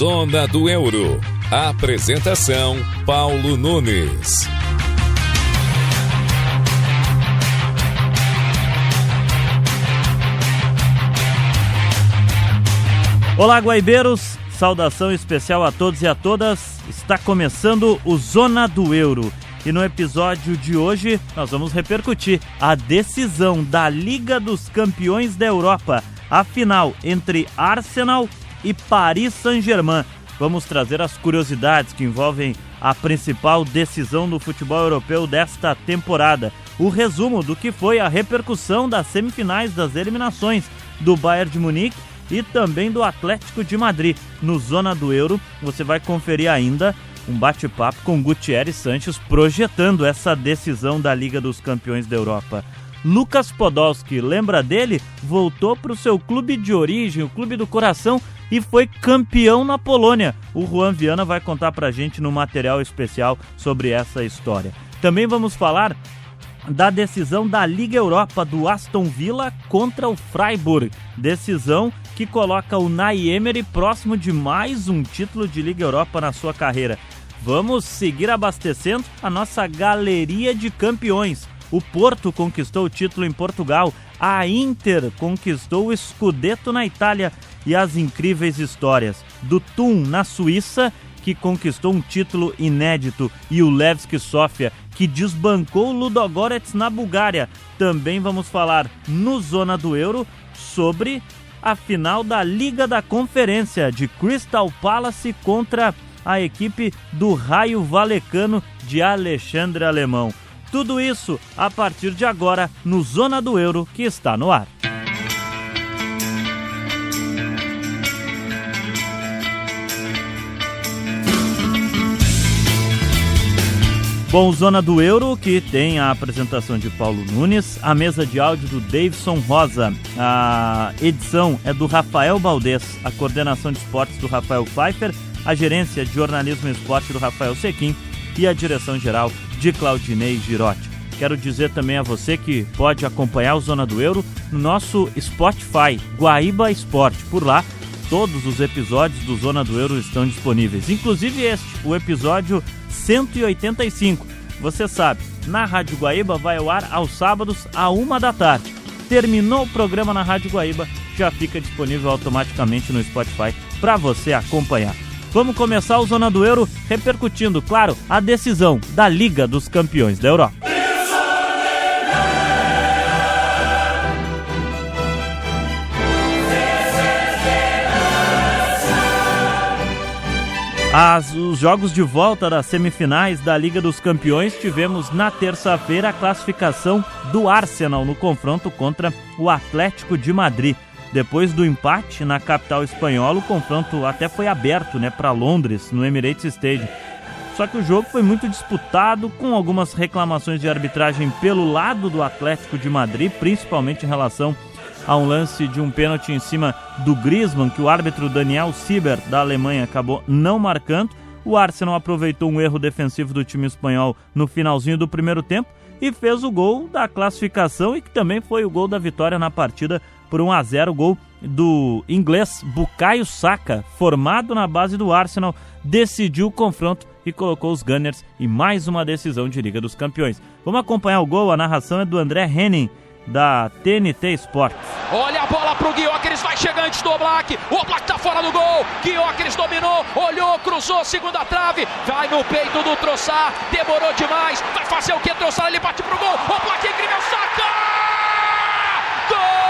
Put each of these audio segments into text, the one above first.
Zona do Euro. Apresentação: Paulo Nunes. Olá, guaibeiros, saudação especial a todos e a todas. Está começando o Zona do Euro e no episódio de hoje nós vamos repercutir a decisão da Liga dos Campeões da Europa, a final entre Arsenal e Paris Saint-Germain. Vamos trazer as curiosidades que envolvem a principal decisão do futebol europeu desta temporada, o resumo do que foi a repercussão das semifinais das eliminações do Bayern de Munique e também do Atlético de Madrid. No Zona do Euro, você vai conferir ainda um bate-papo com Gutierrez Sanches projetando essa decisão da Liga dos Campeões da Europa. Lucas Podolski, lembra dele? Voltou para o seu clube de origem, o clube do coração, e foi campeão na Polônia. O Juan Viana vai contar pra gente no material especial sobre essa história. Também vamos falar da decisão da Liga Europa do Aston Villa contra o Freiburg. Decisão que coloca o Unai Emery próximo de mais um título de Liga Europa na sua carreira. Vamos seguir abastecendo a nossa galeria de campeões. O Porto conquistou o título em Portugal, a Inter conquistou o Scudetto na Itália e as incríveis histórias do Thun na Suíça, que conquistou um título inédito, e o Levski Sofia, que desbancou o Ludogorets na Bulgária. Também vamos falar no Zona do Euro sobre a final da Liga da Conferência de Crystal Palace contra a equipe do Raio Vallecano de Alexandre Alemão. Tudo isso a partir de agora no Zona do Euro, que está no ar. Bom, Zona do Euro, que tem a apresentação de Paulo Nunes, a mesa de áudio do Davidson Rosa, a edição é do Rafael Baldez, a coordenação de esportes do Rafael Pfeiffer, a gerência de jornalismo e esporte do Rafael Sequim e a direção geral de Claudinei Girotti. Quero dizer também a você que pode acompanhar o Zona do Euro no nosso Spotify, Guaíba Esporte. Por lá, todos os episódios do Zona do Euro estão disponíveis, inclusive este, o episódio 185. Você sabe, na Rádio Guaíba vai ao ar aos sábados à 13h. Terminou o programa na Rádio Guaíba, já fica disponível automaticamente no Spotify para você acompanhar. Vamos começar o Zona do Euro repercutindo, claro, a decisão da Liga dos Campeões da Europa. Os jogos de volta das semifinais da Liga dos Campeões, tivemos na terça-feira a classificação do Arsenal no confronto contra o Atlético de Madrid. Depois do empate na capital espanhola, o confronto até foi aberto, para Londres, no Emirates Stadium. Só que o jogo foi muito disputado, com algumas reclamações de arbitragem pelo lado do Atlético de Madrid, principalmente em relação a um lance de um pênalti em cima do Griezmann, que o árbitro Daniel Sieber, da Alemanha, acabou não marcando. O Arsenal aproveitou um erro defensivo do time espanhol no finalzinho do primeiro tempo e fez o gol da classificação, e que também foi o gol da vitória na partida por 1-0, o gol do inglês Bukayo Saka, formado na base do Arsenal, decidiu o confronto e colocou os Gunners em mais uma decisão de Liga dos Campeões. Vamos acompanhar o gol, a narração é do André Henning, da TNT Sports. Olha a bola pro Gyökeres, vai chegar antes do Oblak, o Oblak tá fora do gol, Gyökeres dominou, olhou, cruzou, segunda trave, vai no peito do Trossard, demorou demais, vai fazer o que Trossard, ele bate pro gol, Oblak incrível, Saka! Gol!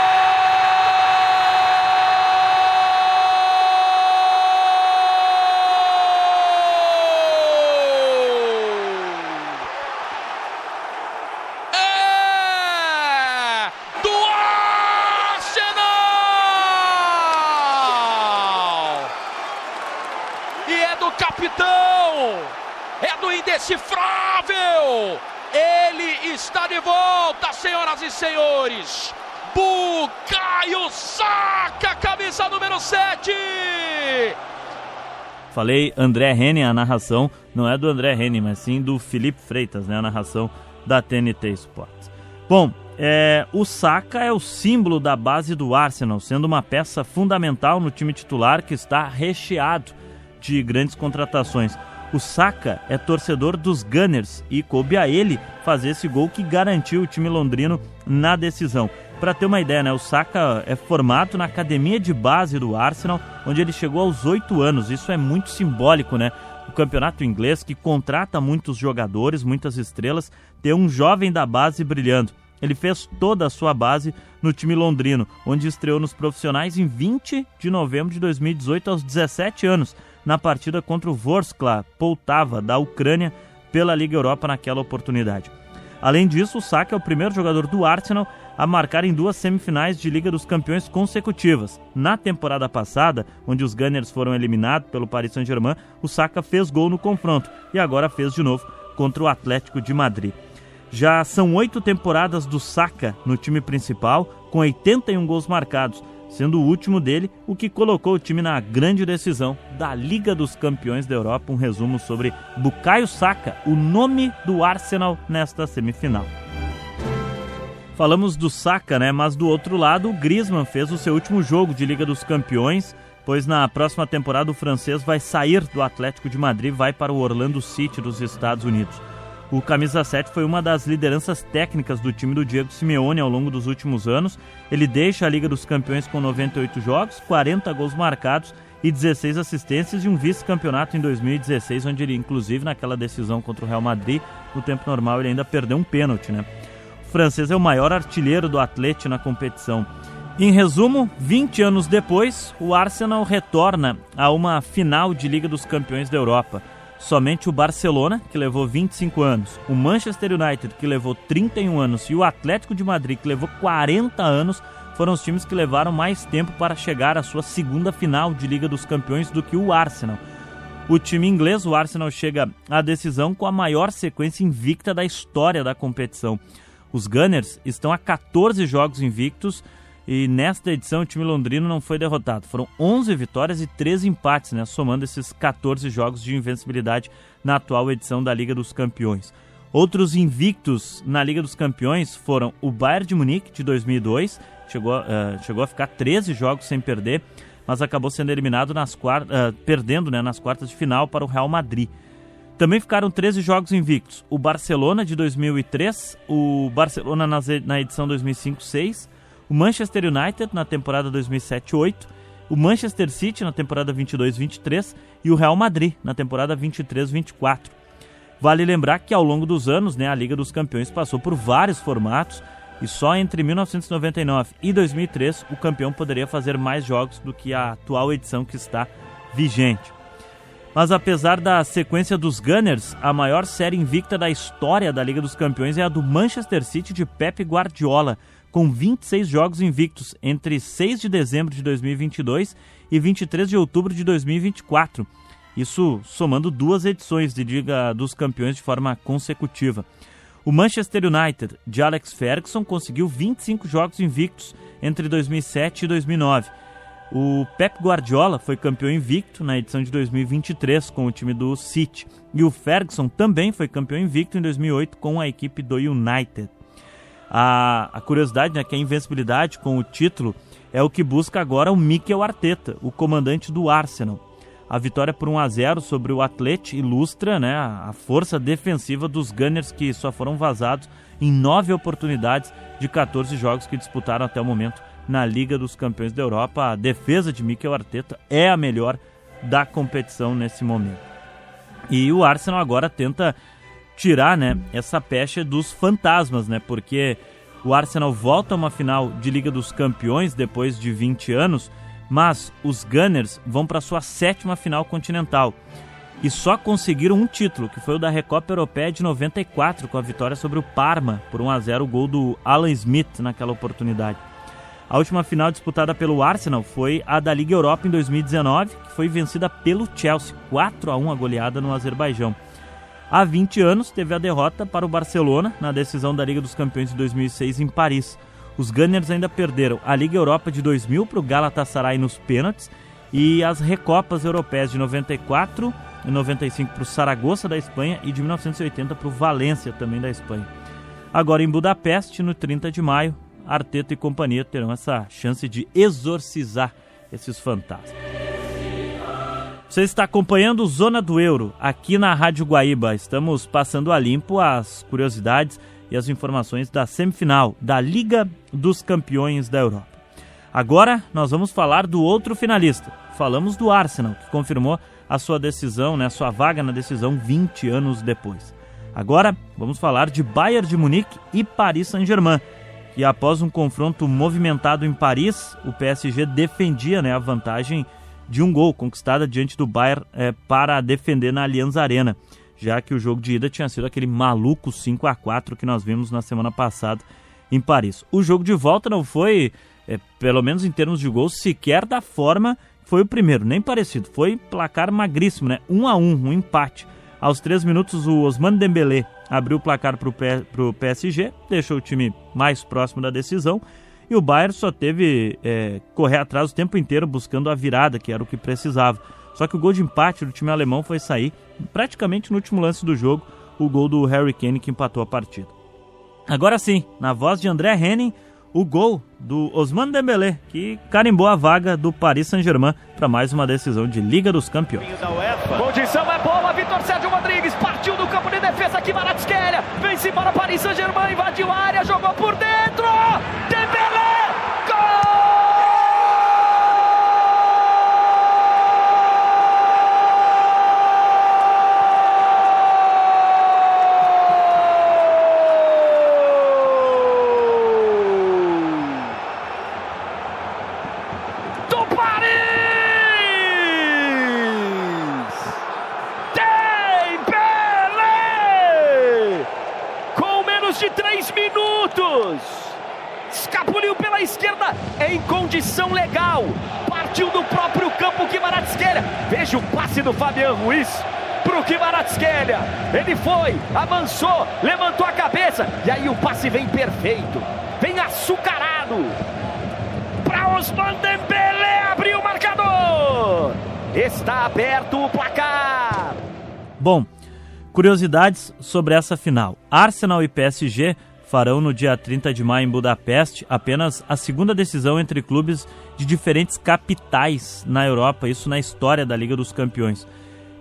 Capitão, é do indecifrável, ele está de volta, senhoras e senhores, Bukayo Saka, camisa número 7. Falei André Henning, a narração não é do André Henning, mas sim do Felipe Freitas, a narração da TNT Sports. Bom, o Saka é o símbolo da base do Arsenal, sendo uma peça fundamental no time titular que está recheado de grandes contratações. O Saka é torcedor dos Gunners e coube a ele fazer esse gol que garantiu o time londrino na decisão. Para ter uma ideia, né, o Saka é formado na academia de base do Arsenal, onde ele chegou aos 8 anos. Isso é muito simbólico, né? O campeonato inglês, que contrata muitos jogadores, muitas estrelas, ter um jovem da base brilhando. Ele fez toda a sua base no time londrino, onde estreou nos profissionais em 20 de novembro de 2018, aos 17 anos, na partida contra o Vorskla Poltava, da Ucrânia, pela Liga Europa naquela oportunidade. Além disso, o Saka é o primeiro jogador do Arsenal a marcar em 2 semifinais de Liga dos Campeões consecutivas. Na temporada passada, onde os Gunners foram eliminados pelo Paris Saint-Germain, o Saka fez gol no confronto e agora fez de novo contra o Atlético de Madrid. Já são 8 temporadas do Saka no time principal, com 81 gols marcados, sendo o último dele o que colocou o time na grande decisão da Liga dos Campeões da Europa. Um resumo sobre Bukayo Saka, o nome do Arsenal nesta semifinal. Falamos do Saka, né? Mas do outro lado, o Griezmann fez o seu último jogo de Liga dos Campeões, pois na próxima temporada o francês vai sair do Atlético de Madrid e vai para o Orlando City dos Estados Unidos. O camisa 7 foi uma das lideranças técnicas do time do Diego Simeone ao longo dos últimos anos. Ele deixa a Liga dos Campeões com 98 jogos, 40 gols marcados e 16 assistências e um vice-campeonato em 2016, onde ele, inclusive, naquela decisão contra o Real Madrid, no tempo normal, ele ainda perdeu um pênalti, né? O francês é o maior artilheiro do Atlético na competição. Em resumo, 20 anos depois, o Arsenal retorna a uma final de Liga dos Campeões da Europa. Somente o Barcelona, que levou 25 anos, o Manchester United, que levou 31 anos, e o Atlético de Madrid, que levou 40 anos, foram os times que levaram mais tempo para chegar à sua segunda final de Liga dos Campeões do que o Arsenal. O time inglês, o Arsenal, chega à decisão com a maior sequência invicta da história da competição. Os Gunners estão a 14 jogos invictos, e nesta edição o time londrino não foi derrotado. Foram 11 vitórias e 13 empates, né, somando esses 14 jogos de invencibilidade na atual edição da Liga dos Campeões. Outros invictos na Liga dos Campeões foram o Bayern de Munique, de 2002, chegou a ficar 13 jogos sem perder, mas acabou sendo eliminado perdendo, né, nas quartas de final para o Real Madrid. Também ficaram 13 jogos invictos o Barcelona, de 2003, o Barcelona na edição 2005-06, o Manchester United na temporada 2007-08, o Manchester City na temporada 22-23 e o Real Madrid na temporada 23-24. Vale lembrar que ao longo dos anos, né, a Liga dos Campeões passou por vários formatos e só entre 1999 e 2003 o campeão poderia fazer mais jogos do que a atual edição que está vigente. Mas apesar da sequência dos Gunners, a maior série invicta da história da Liga dos Campeões é a do Manchester City de Pep Guardiola, com 26 jogos invictos entre 6 de dezembro de 2022 e 23 de outubro de 2024. Isso somando 2 edições de Liga dos Campeões de forma consecutiva. O Manchester United de Alex Ferguson conseguiu 25 jogos invictos entre 2007 e 2009. O Pep Guardiola foi campeão invicto na edição de 2023 com o time do City. E o Ferguson também foi campeão invicto em 2008 com a equipe do United. A curiosidade, né, que a invencibilidade com o título é o que busca agora o Mikel Arteta, o comandante do Arsenal. A vitória por 1-0 sobre o Atlético ilustra, né, a força defensiva dos Gunners, que só foram vazados em 9 oportunidades de 14 jogos que disputaram até o momento na Liga dos Campeões da Europa. A defesa de Mikel Arteta é a melhor da competição nesse momento. E o Arsenal agora tenta tirar, né, essa pecha dos fantasmas, né, porque o Arsenal volta a uma final de Liga dos Campeões depois de 20 anos, mas os Gunners vão para sua 7ª final continental e só conseguiram um título, que foi o da Recopa Europeia de 94, com a vitória sobre o Parma por 1-0, o gol do Alan Smith naquela oportunidade. A última final disputada pelo Arsenal foi a da Liga Europa em 2019, que foi vencida pelo Chelsea, 4-1 a goleada no Azerbaijão. Há 20 anos teve a derrota para o Barcelona na decisão da Liga dos Campeões de 2006 em Paris. Os Gunners ainda perderam a Liga Europa de 2000 para o Galatasaray nos pênaltis e as Recopas Europeias de 94 e 95 para o Saragossa da Espanha e de 1980 para o Valência também da Espanha. Agora em Budapeste, no 30 de maio, Arteta e companhia terão essa chance de exorcizar esses fantasmas. Você está acompanhando o Zona do Euro aqui na Rádio Guaíba. Estamos passando a limpo as curiosidades e as informações da semifinal da Liga dos Campeões da Europa. Agora nós vamos falar do outro finalista. Falamos do Arsenal, que confirmou a sua decisão, a sua vaga na decisão 20 anos depois. Agora vamos falar de Bayern de Munique e Paris Saint-Germain, que após um confronto movimentado em Paris, o PSG defendia a vantagem de um gol conquistada diante do Bayern para defender na Allianz Arena, já que o jogo de ida tinha sido aquele maluco 5-4 que nós vimos na semana passada em Paris. O jogo de volta não foi, pelo menos em termos de gols, sequer da forma que foi o primeiro, nem parecido. Foi placar magríssimo, 1-1, um empate. Aos 3 minutos, o Ousmane Dembélé abriu o placar para o PSG, deixou o time mais próximo da decisão, e o Bayern só teve correr atrás o tempo inteiro buscando a virada, que era o que precisava. Só que o gol de empate do time alemão foi sair praticamente no último lance do jogo, o gol do Harry Kane, que empatou a partida. Agora sim, na voz de André Henning, o gol do Ousmane Dembélé, que carimbou a vaga do Paris Saint-Germain para mais uma decisão de Liga dos Campeões. Condição é boa, Vitor Sérgio Rodrigues partiu do campo de defesa, Kvaratskhelia vence para Paris Saint-Germain, invadiu a área, jogou por dentro, Dembélé, gol! De 3 minutos, escapuliu pela esquerda em condição legal, partiu do próprio campo Kvaratskhelia, veja o passe do Fabian Ruiz pro Kvaratskhelia, ele foi, avançou, levantou a cabeça, e aí o passe vem perfeito, vem açucarado, para Ousmane Dembélé abrir o marcador, está aberto o placar. Bom, curiosidades sobre essa final. Arsenal e PSG farão no dia 30 de maio em Budapeste apenas a segunda decisão entre clubes de diferentes capitais na Europa, isso na história da Liga dos Campeões.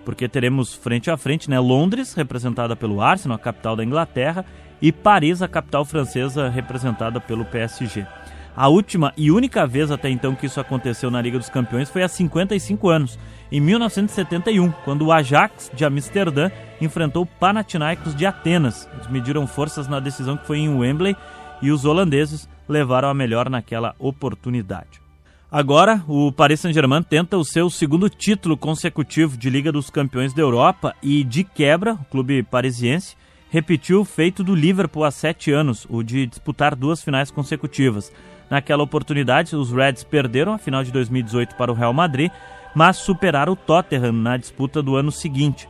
Porque teremos frente a frente, Londres, representada pelo Arsenal, a capital da Inglaterra, e Paris, a capital francesa, representada pelo PSG. A última e única vez até então que isso aconteceu na Liga dos Campeões foi há 55 anos, em 1971, quando o Ajax de Amsterdã enfrentou o Panathinaikos de Atenas. Eles mediram forças na decisão que foi em Wembley e os holandeses levaram a melhor naquela oportunidade. Agora, o Paris Saint-Germain tenta o seu segundo título consecutivo de Liga dos Campeões da Europa e, de quebra, o clube parisiense repetiu o feito do Liverpool há 7 anos, o de disputar 2 finais consecutivas. Naquela oportunidade, os Reds perderam a final de 2018 para o Real Madrid, mas superaram o Tottenham na disputa do ano seguinte.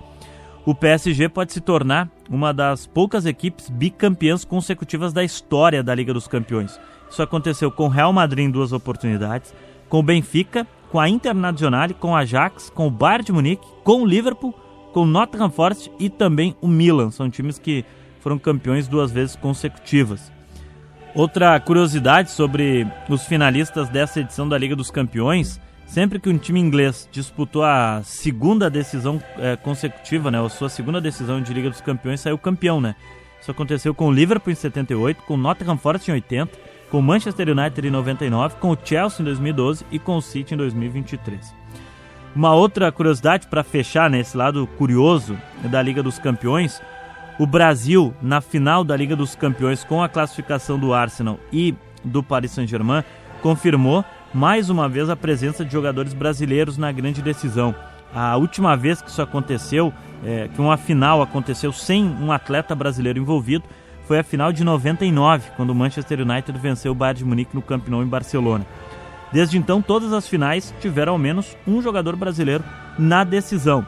O PSG pode se tornar uma das poucas equipes bicampeãs consecutivas da história da Liga dos Campeões. Isso aconteceu com o Real Madrid em 2 oportunidades, com o Benfica, com a Internazionale, com o Ajax, com o Bayern de Munique, com o Liverpool, com o Nottingham Forest e também o Milan. São times que foram campeões 2 vezes consecutivas. Outra curiosidade sobre os finalistas dessa edição da Liga dos Campeões: sempre que um time inglês disputou a segunda decisão consecutiva, a sua segunda decisão de Liga dos Campeões, saiu campeão, Isso aconteceu com o Liverpool em 78, com o Nottingham Forest em 80, com o Manchester United em 99, com o Chelsea em 2012 e com o City em 2023. Uma outra curiosidade para fechar esse lado curioso da Liga dos Campeões: o Brasil, na final da Liga dos Campeões, com a classificação do Arsenal e do Paris Saint-Germain, confirmou mais uma vez a presença de jogadores brasileiros na grande decisão. A última vez que isso aconteceu, que uma final aconteceu sem um atleta brasileiro envolvido, foi a final de 99, quando o Manchester United venceu o Bayern de Munique no Camp Nou em Barcelona. Desde então, todas as finais tiveram ao menos um jogador brasileiro na decisão.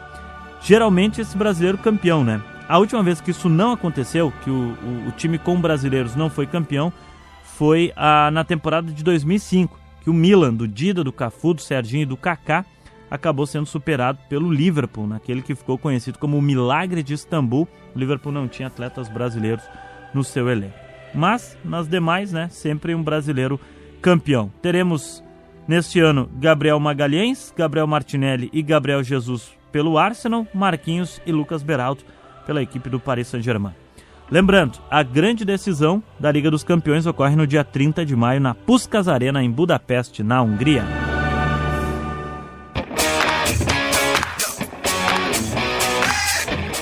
Geralmente esse brasileiro campeão, A última vez que isso não aconteceu, que o time com brasileiros não foi campeão, foi na temporada de 2005, que o Milan, do Dida, do Cafu, do Serginho e do Kaká, acabou sendo superado pelo Liverpool, naquele que ficou conhecido como o Milagre de Istambul. O Liverpool não tinha atletas brasileiros no seu elenco. Mas, nas demais, sempre um brasileiro campeão. Teremos Neste ano, Gabriel Magalhães, Gabriel Martinelli e Gabriel Jesus pelo Arsenal, Marquinhos e Lucas Beraldo pela equipe do Paris Saint-Germain. Lembrando, a grande decisão da Liga dos Campeões ocorre no dia 30 de maio na Puskás Arena, em Budapeste, na Hungria.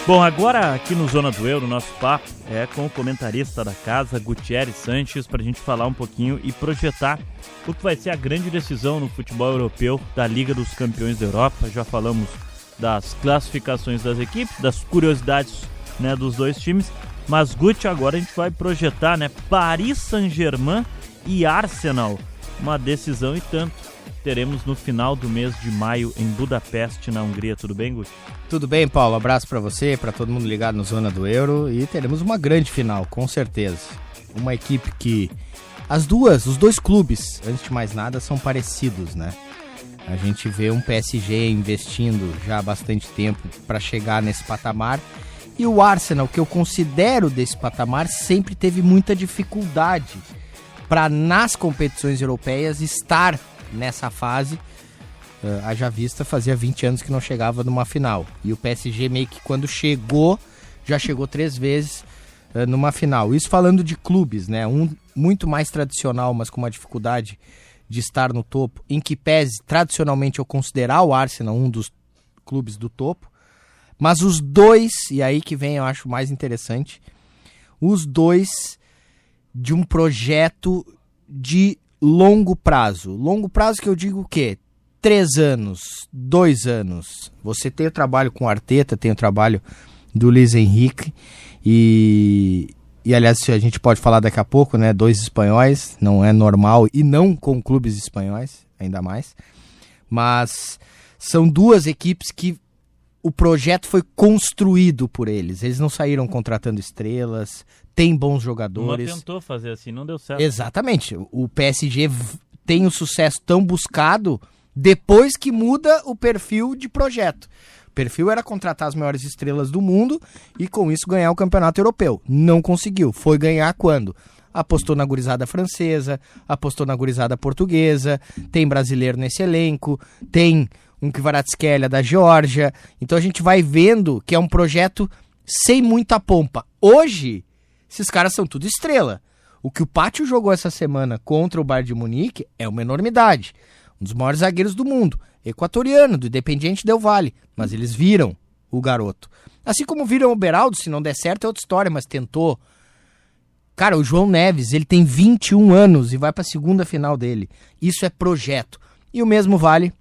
Bom, agora aqui no Zona do Euro, nosso papo é com o comentarista da casa, Gutierrez Sanches, para a gente falar um pouquinho e projetar o que vai ser a grande decisão no futebol europeu da Liga dos Campeões da Europa. Já falamos das classificações das equipes, das curiosidades, né, dos dois times, mas Guti, agora a gente vai projetar, né, Paris Saint-Germain e Arsenal, uma decisão e tanto. Teremos no final do mês de maio em Budapeste, na Hungria. Tudo bem, Guti? Tudo bem, Paulo. Abraço para você, para todo mundo ligado no Zona do Euro, e teremos uma grande final, com certeza. Uma equipe que os dois clubes, antes de mais nada, são parecidos, né? A gente vê um PSG investindo já há bastante tempo para chegar nesse patamar, e o Arsenal, que eu considero desse patamar, sempre teve muita dificuldade para, nas competições europeias, estar nessa fase. Haja vista, fazia 20 anos que não chegava numa final. E o PSG meio que quando chegou, já chegou 3 vezes numa final. Isso falando de clubes, né? Um muito mais tradicional, mas com uma dificuldade de estar no topo, em que pese tradicionalmente eu considerar o Arsenal um dos clubes do topo. Mas os dois, e aí que vem eu acho mais interessante, os dois de um projeto de longo prazo. Longo prazo que eu digo o quê? 3 anos, 2 anos. Você tem o trabalho com o Arteta, tem o trabalho do Luis Henrique e aliás, a gente pode falar daqui a pouco, né? 2 espanhóis, não é normal, e não com clubes espanhóis, ainda mais. Mas são 2 equipes que o projeto foi construído por eles. Eles não saíram contratando estrelas, tem bons jogadores. Uma tentou fazer assim, não deu certo. Exatamente. O PSG tem o sucesso tão buscado depois que muda o perfil de projeto. O perfil era contratar as maiores estrelas do mundo e com isso ganhar o campeonato europeu. Não conseguiu. Foi ganhar quando? Apostou na gurizada francesa, apostou na gurizada portuguesa, tem brasileiro nesse elenco, tem um Kvaratskhelia da Geórgia. Então a gente vai vendo que é um projeto sem muita pompa. Hoje, esses caras são tudo estrela. O que o Pátio jogou essa semana contra o Bayern de Munique é uma enormidade. Um dos maiores zagueiros do mundo. Equatoriano, do Independiente Del Valle. Mas eles viram o garoto. Assim como viram o Beraldo, se não der certo é outra história, mas tentou. Cara, o João Neves, ele tem 21 anos e vai para a segunda final dele. Isso é projeto. E o mesmo vale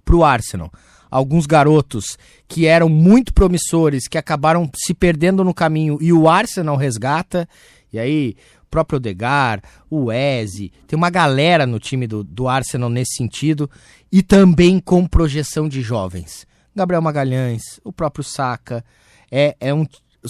pro Arsenal. Alguns garotos que eram muito promissores, que acabaram se perdendo no caminho e o Arsenal resgata. E aí, o próprio Odegaard, o Eze, tem uma galera no time do Arsenal nesse sentido. E também com projeção de jovens. Gabriel Magalhães, o próprio Saka.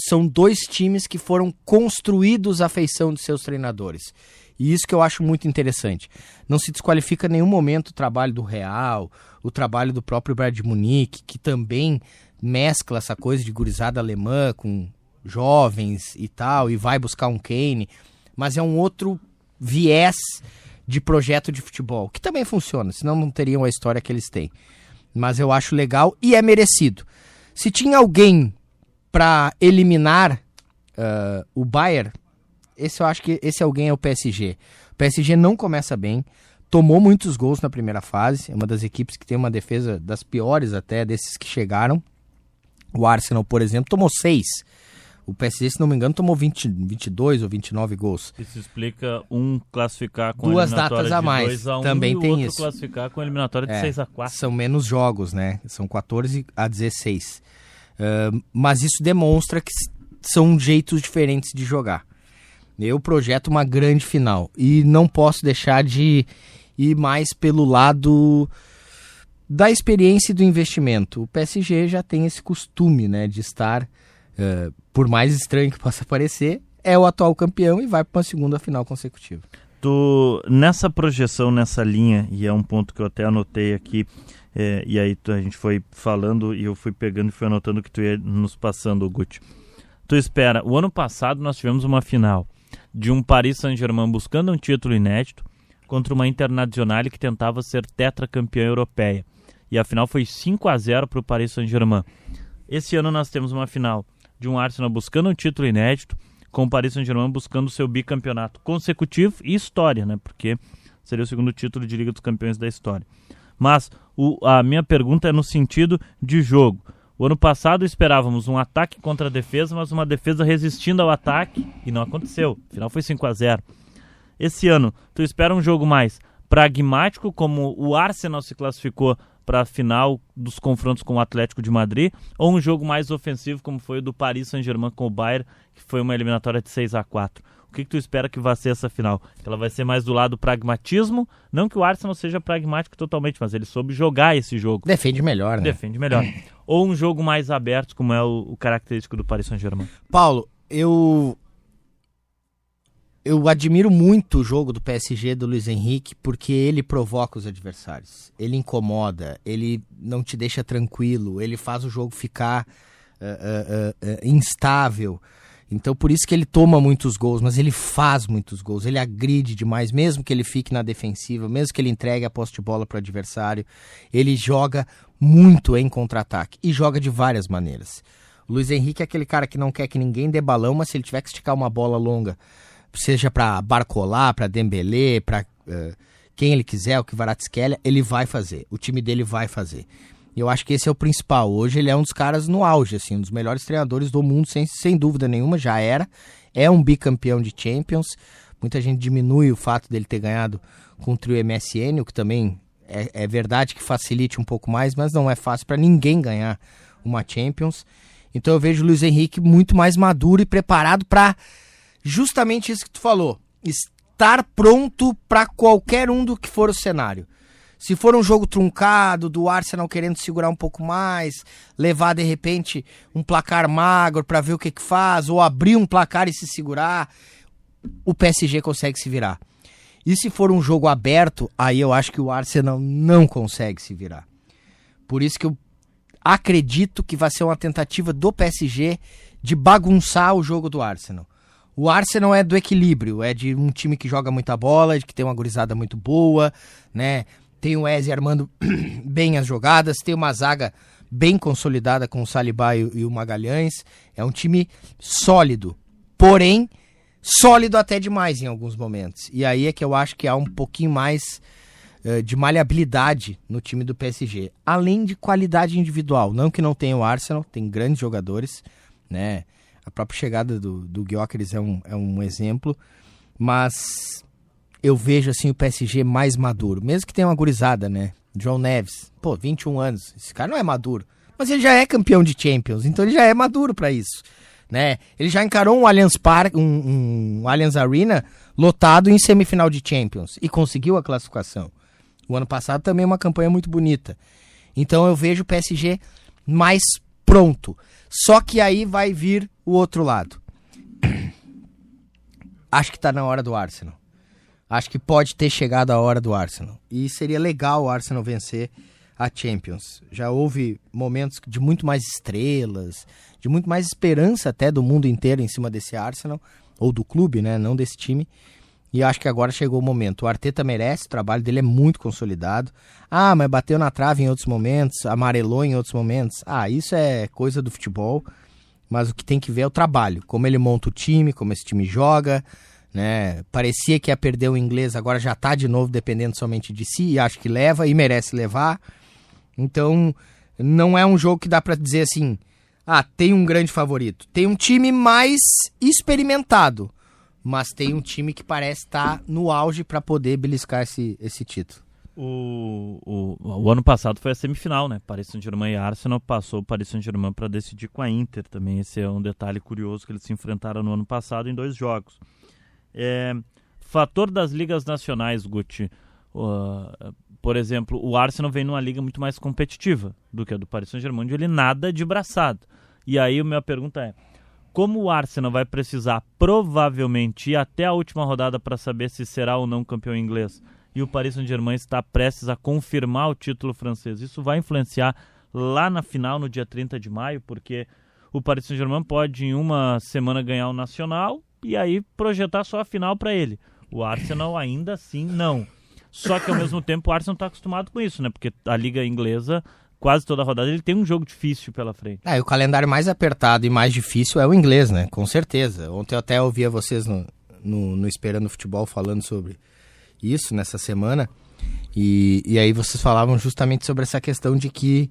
São 2 times que foram construídos à feição de seus treinadores. E isso que eu acho muito interessante. Não se desqualifica em nenhum momento o trabalho do Real, o trabalho do próprio Bayern de Munique, que também mescla essa coisa de gurizada alemã com jovens e tal, e vai buscar um Kane. Mas é um outro viés de projeto de futebol, que também funciona, senão não teriam a história que eles têm. Mas eu acho legal e é merecido. Se tinha alguém para eliminar o Bayern, eu acho que esse alguém é o PSG. O PSG não começa bem, tomou muitos gols na primeira fase, é uma das equipes que tem uma defesa das piores até desses que chegaram. O Arsenal, por exemplo, tomou 6. O PSG, se não me engano, tomou 22 ou 29 gols. Isso explica um classificar com 2 datas a mais. 2-1 também e tem o outro isso. Classificar com a eliminatória de 6-4. São menos jogos, né? São 14 a 16. Mas isso demonstra que são jeitos diferentes de jogar. Eu projeto uma grande final e não posso deixar de ir mais pelo lado da experiência e do investimento. O PSG já tem esse costume, né, de estar, por mais estranho que possa parecer, é o atual campeão e vai para uma segunda final consecutiva. Nessa projeção, nessa linha, e é um ponto que eu até anotei aqui, e aí a gente foi falando e eu fui pegando e fui anotando o que tu ia nos passando, Guti. Tu espera, o ano passado nós tivemos uma final de um Paris Saint-Germain buscando um título inédito, contra uma Internazionale que tentava ser tetracampeã europeia. E a final foi 5-0 para o Paris Saint-Germain. Esse ano nós temos uma final de um Arsenal buscando um título inédito, com o Paris Saint-Germain buscando o seu bicampeonato consecutivo e história, né? Porque seria o segundo título de Liga dos Campeões da história. Mas a minha pergunta é no sentido de jogo. O ano passado esperávamos um ataque contra a defesa, mas uma defesa resistindo ao ataque, e não aconteceu. Afinal foi 5-0. Esse ano, tu espera um jogo mais pragmático, como o Arsenal se classificou para a final dos confrontos com o Atlético de Madrid, ou um jogo mais ofensivo, como foi o do Paris Saint-Germain com o Bayern, que foi uma eliminatória de 6-4? O que tu espera que vai ser essa final? Que ela vai ser mais do lado do pragmatismo? Não que o Arsenal seja pragmático totalmente, mas ele soube jogar esse jogo. Defende melhor, né? Defende melhor. Ou um jogo mais aberto, como é o característico do Paris Saint-Germain? Paulo, eu admiro muito o jogo do PSG, do Luiz Henrique, porque ele provoca os adversários. Ele incomoda, ele não te deixa tranquilo, ele faz o jogo ficar instável. Então por isso que ele toma muitos gols, mas ele faz muitos gols, ele agride demais, mesmo que ele fique na defensiva, mesmo que ele entregue a posse de bola para o adversário, ele joga muito em contra-ataque e joga de várias maneiras. O Luiz Henrique é aquele cara que não quer que ninguém dê balão, mas se ele tiver que esticar uma bola longa, seja para Barcola, para Dembélé, para quem ele quiser, o Kvaratskhelia, ele vai fazer, o time dele vai fazer. E eu acho que esse é o principal. Hoje ele é um dos caras no auge, assim, um dos melhores treinadores do mundo, sem dúvida nenhuma, já era. É um bicampeão de Champions. Muita gente diminui o fato dele ter ganhado com o trio MSN, o que também é verdade que facilite um pouco mais, mas não é fácil para ninguém ganhar uma Champions. Então eu vejo o Luiz Henrique muito mais maduro e preparado para justamente isso que tu falou, estar pronto para qualquer um do que for o cenário. Se for um jogo truncado, do Arsenal querendo segurar um pouco mais, levar de repente um placar magro para ver o que faz, ou abrir um placar e se segurar, o PSG consegue se virar. E se for um jogo aberto, aí eu acho que o Arsenal não consegue se virar. Por isso que eu acredito que vai ser uma tentativa do PSG de bagunçar o jogo do Arsenal. O Arsenal é do equilíbrio, é de um time que joga muita bola, de que tem uma gurizada muito boa, né? Tem o Eze armando bem as jogadas, tem uma zaga bem consolidada com o Saliba e o Magalhães. É um time sólido, porém sólido até demais em alguns momentos. E aí é que eu acho que há um pouquinho mais de maleabilidade no time do PSG. Além de qualidade individual, não que não tenha o Arsenal, tem grandes jogadores, né? A própria chegada do Gyökeres é um exemplo, mas eu vejo assim o PSG mais maduro, mesmo que tenha uma gurizada, né? João Neves, 21 anos, esse cara não é maduro, mas ele já é campeão de Champions, então ele já é maduro para isso, né? Ele já encarou um Allianz Parque, um Allianz Arena lotado em semifinal de Champions e conseguiu a classificação. O ano passado também uma campanha muito bonita. Então eu vejo o PSG mais pronto. Só que aí vai vir o outro lado. Acho que tá na hora do Arsenal. Acho que pode ter chegado a hora do Arsenal. E seria legal o Arsenal vencer a Champions. Já houve momentos de muito mais estrelas, de muito mais esperança até do mundo inteiro em cima desse Arsenal, ou do clube, né? Não desse time. E acho que agora chegou o momento. O Arteta merece, o trabalho dele é muito consolidado. Ah, mas bateu na trave em outros momentos, amarelou em outros momentos. Ah, isso é coisa do futebol. Mas o que tem que ver é o trabalho. Como ele monta o time, como esse time joga, né? Parecia que ia perder o inglês, agora já tá de novo dependendo somente de si. E acho que leva e merece levar. Então, não é um jogo que dá pra dizer assim, tem um grande favorito. Tem um time mais experimentado. Mas tem um time que parece estar no auge para poder beliscar esse título. O ano passado foi a semifinal, né? Paris Saint-Germain e Arsenal, passou o Paris Saint-Germain para decidir com a Inter também. Esse é um detalhe curioso que eles se enfrentaram no ano passado em 2 jogos. Fator das ligas nacionais, Guti. Por exemplo, o Arsenal vem numa liga muito mais competitiva do que a do Paris Saint-Germain, onde ele nada de braçada. E aí a minha pergunta é, como o Arsenal vai precisar provavelmente ir até a última rodada para saber se será ou não campeão inglês, e o Paris Saint-Germain está prestes a confirmar o título francês, isso vai influenciar lá na final, no dia 30 de maio, porque o Paris Saint-Germain pode em uma semana ganhar o Nacional e aí projetar só a final para ele. O Arsenal ainda assim não. Só que ao mesmo tempo o Arsenal está acostumado com isso, né? Porque a Liga Inglesa, quase toda a rodada, ele tem um jogo difícil pela frente. E o calendário mais apertado e mais difícil é o inglês, né? Com certeza. Ontem eu até ouvia vocês no Esperando Futebol falando sobre isso nessa semana. E aí vocês falavam justamente sobre essa questão de que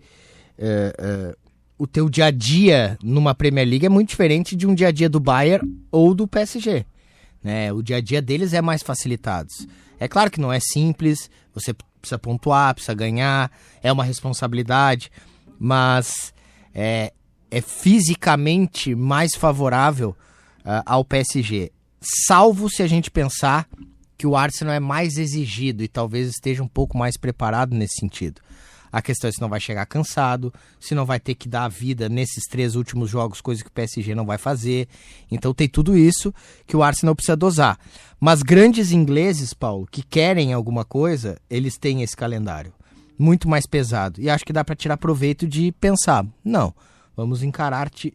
o teu dia a dia numa Premier League é muito diferente de um dia a dia do Bayern ou do PSG, né? O dia a dia deles é mais facilitado. É claro que não é simples, você precisa pontuar, precisa ganhar, é uma responsabilidade, mas é fisicamente mais favorável ao PSG, salvo se a gente pensar que o Arsenal é mais exigido e talvez esteja um pouco mais preparado nesse sentido. A questão é se não vai chegar cansado, se não vai ter que dar a vida nesses 3 últimos jogos, coisa que o PSG não vai fazer. Então tem tudo isso que o Arsenal precisa dosar. Mas grandes ingleses, Paulo, que querem alguma coisa, eles têm esse calendário muito mais pesado. E acho que dá para tirar proveito de pensar, não,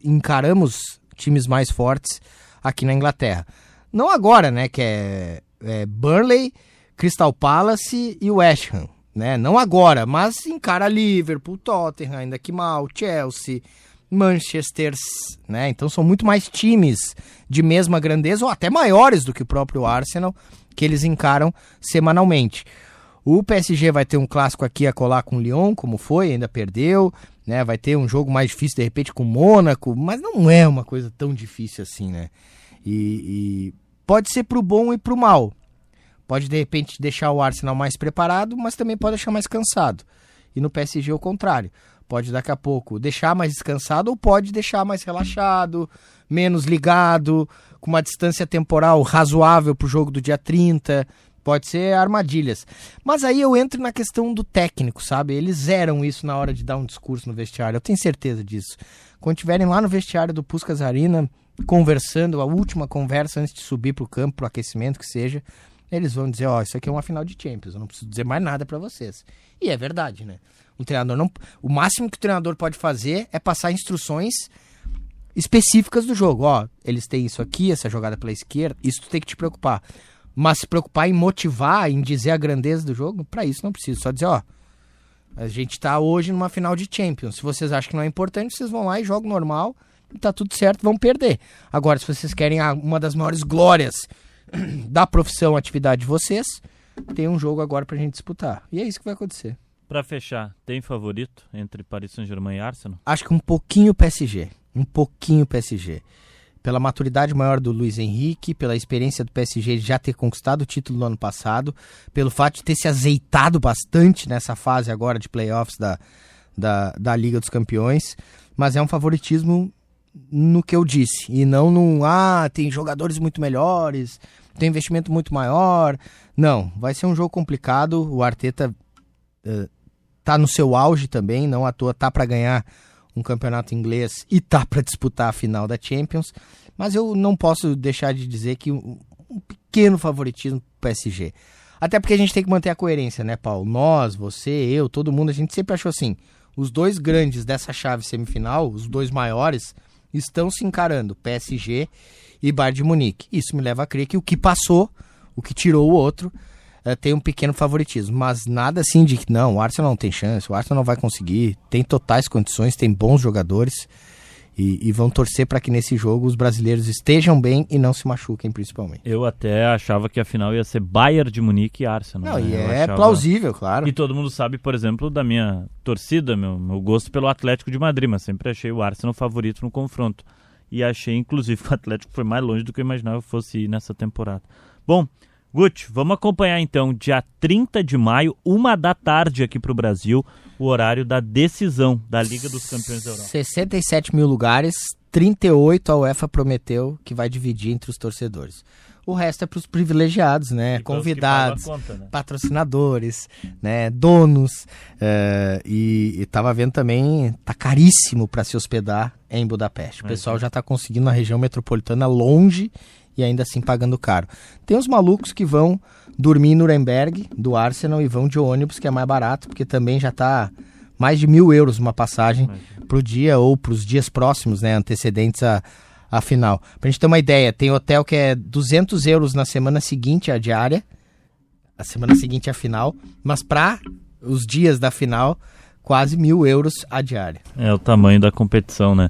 encaramos times mais fortes aqui na Inglaterra. Não agora, né, que é Burnley, Crystal Palace e West Ham. Né? Não agora, mas encara Liverpool, Tottenham, ainda que mal, Chelsea, Manchester, né? Então são muito mais times de mesma grandeza ou até maiores do que o próprio Arsenal que eles encaram semanalmente. O PSG vai ter um clássico aqui a colar com o Lyon, como foi, ainda perdeu, né? Vai ter um jogo mais difícil de repente com o Mônaco, mas não é uma coisa tão difícil assim, né? E pode ser pro bom e pro mal. Pode, de repente, deixar o Arsenal mais preparado, mas também pode deixar mais cansado. E no PSG, o contrário. Pode, daqui a pouco, deixar mais descansado ou pode deixar mais relaxado, menos ligado, com uma distância temporal razoável para o jogo do dia 30. Pode ser armadilhas. Mas aí eu entro na questão do técnico, sabe? Eles zeram isso na hora de dar um discurso no vestiário. Eu tenho certeza disso. Quando estiverem lá no vestiário do Puskás Arena, conversando, a última conversa antes de subir para o campo, para o aquecimento, que seja... Eles vão dizer, isso aqui é uma final de Champions, eu não preciso dizer mais nada pra vocês. E é verdade, né? O máximo que o treinador pode fazer é passar instruções específicas do jogo. Eles têm isso aqui, essa jogada pela esquerda, isso tu tem que te preocupar. Mas se preocupar em motivar, em dizer a grandeza do jogo, pra isso não precisa. Só dizer, a gente tá hoje numa final de Champions. Se vocês acham que não é importante, vocês vão lá e jogam normal, e tá tudo certo, vão perder. Agora, se vocês querem uma das maiores glórias da profissão, atividade de vocês, tem um jogo agora pra gente disputar. E é isso que vai acontecer. Pra fechar, tem favorito entre Paris Saint-Germain e Arsenal? Acho que um pouquinho PSG. Pela maturidade maior do Luiz Henrique, pela experiência do PSG de já ter conquistado o título no ano passado, pelo fato de ter se azeitado bastante nessa fase agora de playoffs da Liga dos Campeões. Mas é um favoritismo no que eu disse, e não tem jogadores muito melhores, tem investimento muito maior. Não, vai ser um jogo complicado. O Arteta tá no seu auge também, não à toa tá para ganhar um campeonato inglês e tá para disputar a final da Champions, mas eu não posso deixar de dizer que um pequeno favoritismo pro PSG. Até porque a gente tem que manter a coerência, né, Paulo? Nós, você, eu, todo mundo, a gente sempre achou assim, os dois grandes dessa chave semifinal, os dois maiores, estão se encarando, PSG e Bayern de Munique. Isso me leva a crer que o que passou, o que tirou o outro, tem um pequeno favoritismo. Mas nada assim de que não, o Arsenal não tem chance, o Arsenal não vai conseguir. Tem totais condições, tem bons jogadores e vão torcer para que nesse jogo os brasileiros estejam bem e não se machuquem principalmente. Eu até achava que a final ia ser Bayern de Munique e Arsenal. Não, né? E é plausível, claro. E todo mundo sabe, por exemplo, da minha torcida, meu gosto pelo Atlético de Madrid, mas sempre achei o Arsenal favorito no confronto. E achei, inclusive, que o Atlético foi mais longe do que eu imaginava que fosse ir nessa temporada. Bom, Guti, vamos acompanhar então, dia 30 de maio, 13h aqui para o Brasil, o horário da decisão da Liga dos Campeões da Europa. 67 mil lugares, 38 a UEFA prometeu que vai dividir entre os torcedores. O resto é para os privilegiados, né? Convidados, conta, né? Patrocinadores, né? Donos. E tava vendo também, tá caríssimo para se hospedar em Budapeste. O pessoal já tá conseguindo na região metropolitana longe e ainda assim pagando caro. Tem uns malucos que vão dormir em Nuremberg, do Arsenal, e vão de ônibus, que é mais barato, porque também já tá mais de 1.000 euros uma passagem pro dia ou pros dias próximos, né? Antecedentes a final. Pra gente ter uma ideia, tem hotel que é 200 euros na semana seguinte a diária, a semana seguinte à final, mas para os dias da final, quase 1.000 euros a diária. É o tamanho da competição, né?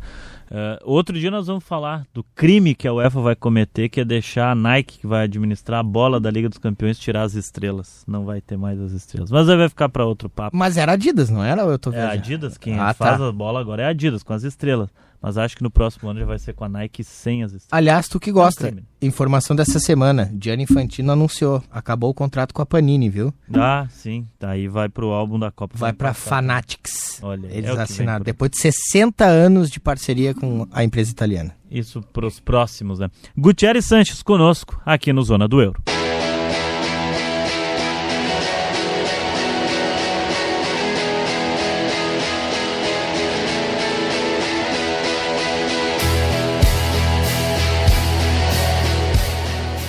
Outro dia nós vamos falar do crime que a UEFA vai cometer, que é deixar a Nike, que vai administrar a bola da Liga dos Campeões, tirar as estrelas. Não vai ter mais as estrelas. Mas aí vai ficar para outro papo. Mas era Adidas, não era? Eu tô vendo. É Adidas, quem faz a bola agora é Adidas, com as estrelas. Mas acho que no próximo ano já vai ser com a Nike sem as estrelas. Aliás, tu que gosta, informação dessa semana, Gianni Infantino anunciou, acabou o contrato com a Panini, viu? Ah, sim, daí vai pro álbum da Copa. Vai pra Fanatics. Olha, eles assinaram, depois de 60 anos de parceria com a empresa italiana. Isso pros próximos, né? Gutierrez Sanches conosco, aqui no Zona do Euro.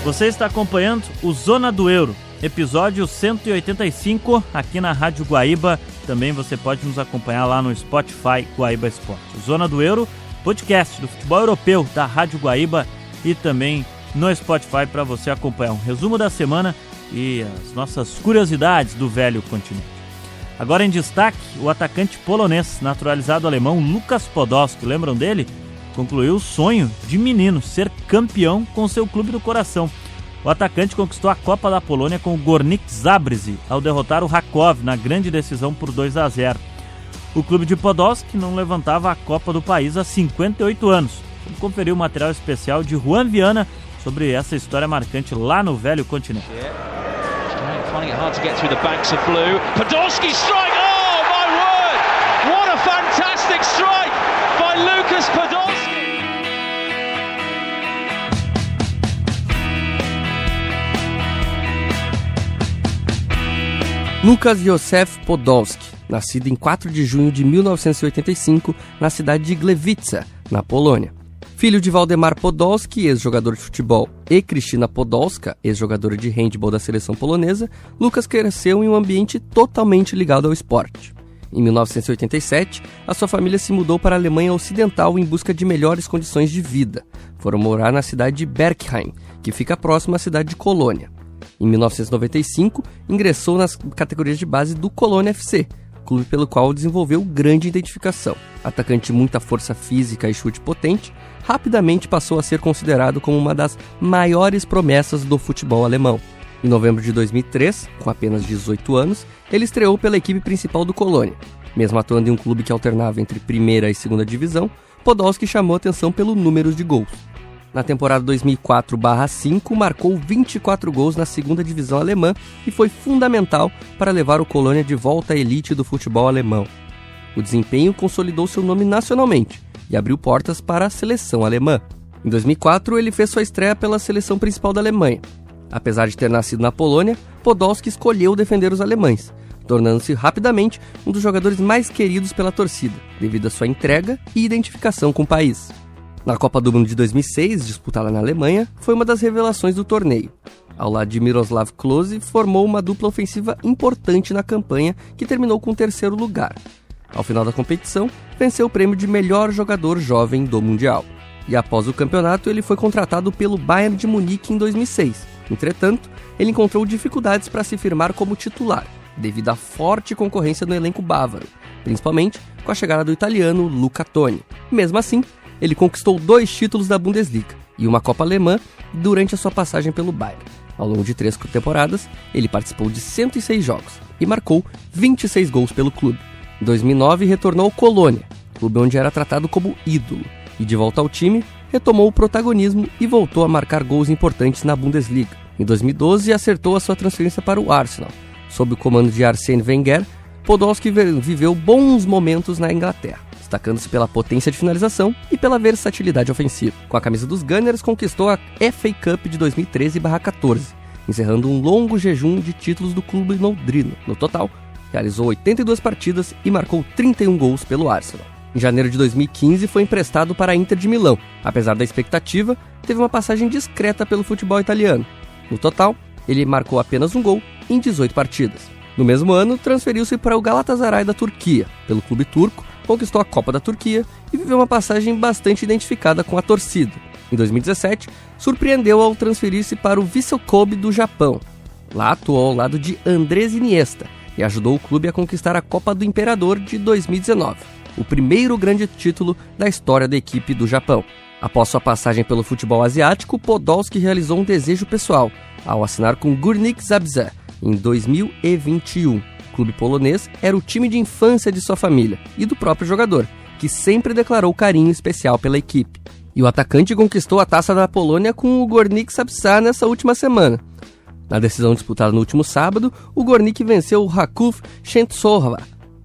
Você está acompanhando o Zona do Euro, episódio 185, aqui na Rádio Guaíba. Também você pode nos acompanhar lá no Spotify Guaíba Esporte. O Zona do Euro, podcast do futebol europeu da Rádio Guaíba e também no Spotify para você acompanhar um resumo da semana e as nossas curiosidades do velho continente. Agora em destaque, o atacante polonês naturalizado alemão Lukas Podolski, lembram dele? Concluiu o sonho de menino, ser campeão com seu clube do coração. O atacante conquistou a Copa da Polônia com o Górnik Zabrze, ao derrotar o Rakov na grande decisão por 2-0. O clube de Podolski não levantava a Copa do país há 58 anos. Vamos conferir o material especial de Juan Viana sobre essa história marcante lá no velho continente. Finding it hard to get through the banks of blue. Podolski strike! Oh my word! What a fantastic strike by Lukas Podolski! Lukas Józef Podolski, nascido em 4 de junho de 1985 na cidade de Gliwice, na Polônia. Filho de Waldemar Podolski, ex-jogador de futebol, e Krystyna Podolska, ex-jogadora de handebol da seleção polonesa, Lukas cresceu em um ambiente totalmente ligado ao esporte. Em 1987, a sua família se mudou para a Alemanha Ocidental em busca de melhores condições de vida. Foram morar na cidade de Bergheim, que fica próxima à cidade de Colônia. Em 1995, ingressou nas categorias de base do Colônia FC, clube pelo qual desenvolveu grande identificação. Atacante de muita força física e chute potente, rapidamente passou a ser considerado como uma das maiores promessas do futebol alemão. Em novembro de 2003, com apenas 18 anos, ele estreou pela equipe principal do Colônia. Mesmo atuando em um clube que alternava entre primeira e segunda divisão, Podolski chamou atenção pelo número de gols. Na temporada 2004/5, marcou 24 gols na segunda divisão alemã e foi fundamental para levar o Colônia de volta à elite do futebol alemão. O desempenho consolidou seu nome nacionalmente e abriu portas para a seleção alemã. Em 2004, ele fez sua estreia pela seleção principal da Alemanha. Apesar de ter nascido na Polônia, Podolski escolheu defender os alemães, tornando-se rapidamente um dos jogadores mais queridos pela torcida, devido à sua entrega e identificação com o país. Na Copa do Mundo de 2006, disputada na Alemanha, foi uma das revelações do torneio. Ao lado de Miroslav Klose, formou uma dupla ofensiva importante na campanha, que terminou com o 3º lugar. Ao final da competição, venceu o prêmio de melhor jogador jovem do Mundial. E após o campeonato, ele foi contratado pelo Bayern de Munique em 2006. Entretanto, ele encontrou dificuldades para se firmar como titular, devido à forte concorrência no elenco bávaro, principalmente com a chegada do italiano Luca Toni. Mesmo assim, ele conquistou 2 títulos da Bundesliga e uma Copa Alemã durante a sua passagem pelo Bayern. Ao longo de 3 temporadas, ele participou de 106 jogos e marcou 26 gols pelo clube. Em 2009, retornou ao Colônia, clube onde era tratado como ídolo, e de volta ao time, retomou o protagonismo e voltou a marcar gols importantes na Bundesliga. Em 2012, acertou a sua transferência para o Arsenal. Sob o comando de Arsène Wenger, Podolski viveu bons momentos na Inglaterra, destacando-se pela potência de finalização e pela versatilidade ofensiva. Com a camisa dos Gunners, conquistou a FA Cup de 2013/14, encerrando um longo jejum de títulos do clube londrino. No total, realizou 82 partidas e marcou 31 gols pelo Arsenal. Em janeiro de 2015, foi emprestado para a Inter de Milão. Apesar da expectativa, teve uma passagem discreta pelo futebol italiano. No total, ele marcou apenas um gol em 18 partidas. No mesmo ano, transferiu-se para o Galatasaray da Turquia. Pelo clube turco, conquistou a Copa da Turquia e viveu uma passagem bastante identificada com a torcida. Em 2017, surpreendeu ao transferir-se para o Vissel Kobe do Japão. Lá atuou ao lado de Andrés Iniesta e ajudou o clube a conquistar a Copa do Imperador de 2019, o primeiro grande título da história da equipe do Japão. Após sua passagem pelo futebol asiático, Podolski realizou um desejo pessoal ao assinar com Górnik Zabrze em 2021. O clube polonês era o time de infância de sua família e do próprio jogador, que sempre declarou carinho especial pela equipe. E o atacante conquistou a taça da Polônia com o Górnik Zabrze nessa última semana. Na decisão disputada no último sábado, o Górnik venceu o Raków Częstochowa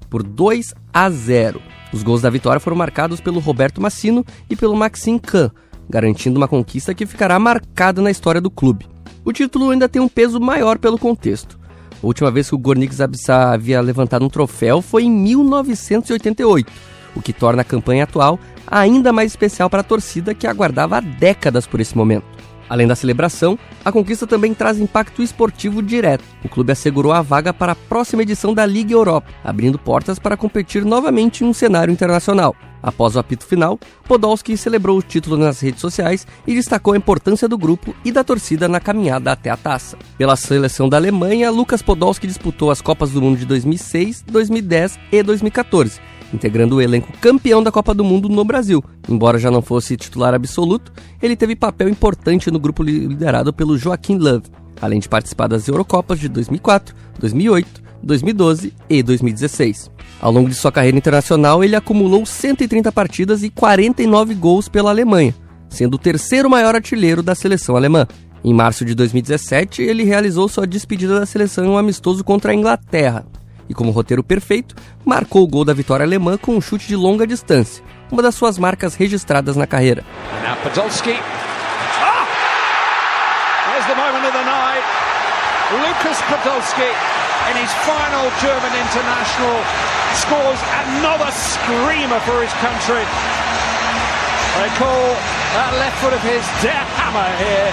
por 2-0. Os gols da vitória foram marcados pelo Roberto Massino e pelo Maxim Kahn, garantindo uma conquista que ficará marcada na história do clube. O título ainda tem um peso maior pelo contexto. A última vez que o Górnik Zabrze havia levantado um troféu foi em 1988, o que torna a campanha atual ainda mais especial para a torcida que aguardava há décadas por esse momento. Além da celebração, a conquista também traz impacto esportivo direto. O clube assegurou a vaga para a próxima edição da Liga Europa, abrindo portas para competir novamente em um cenário internacional. Após o apito final, Podolski celebrou o título nas redes sociais e destacou a importância do grupo e da torcida na caminhada até a taça. Pela seleção da Alemanha, Lukas Podolski disputou as Copas do Mundo de 2006, 2010 e 2014, integrando o elenco campeão da Copa do Mundo no Brasil. Embora já não fosse titular absoluto, ele teve papel importante no grupo liderado pelo Joachim Löw, além de participar das Eurocopas de 2004, 2008, 2012 e 2016. Ao longo de sua carreira internacional, ele acumulou 130 partidas e 49 gols pela Alemanha, sendo o terceiro maior artilheiro da seleção alemã. Em março de 2017, ele realizou sua despedida da seleção em um amistoso contra a Inglaterra. E como roteiro perfeito, marcou o gol da vitória alemã com um chute de longa distância, uma das suas marcas registradas na carreira. Now Podolski. Ah! There's the moment of the night. Lukas Podolski, in his final German international, scores another screamer for his country. They call that left foot of his Der Hammer here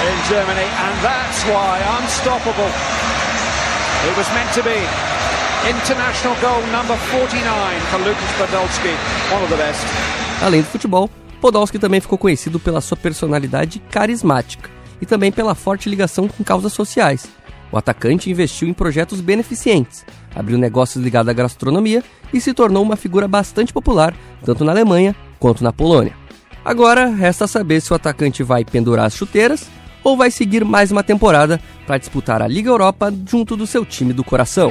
in Germany, and that's why unstoppable. It was meant to be. International goal number 49 for Lukas Podolski, one of the best. Além do futebol, Podolski também ficou conhecido pela sua personalidade carismática e também pela forte ligação com causas sociais. O atacante investiu em projetos beneficentes, abriu negócios ligados à gastronomia e se tornou uma figura bastante popular, tanto na Alemanha quanto na Polônia. Agora, resta saber se o atacante vai pendurar as chuteiras ou vai seguir mais uma temporada para disputar a Liga Europa junto do seu time do coração.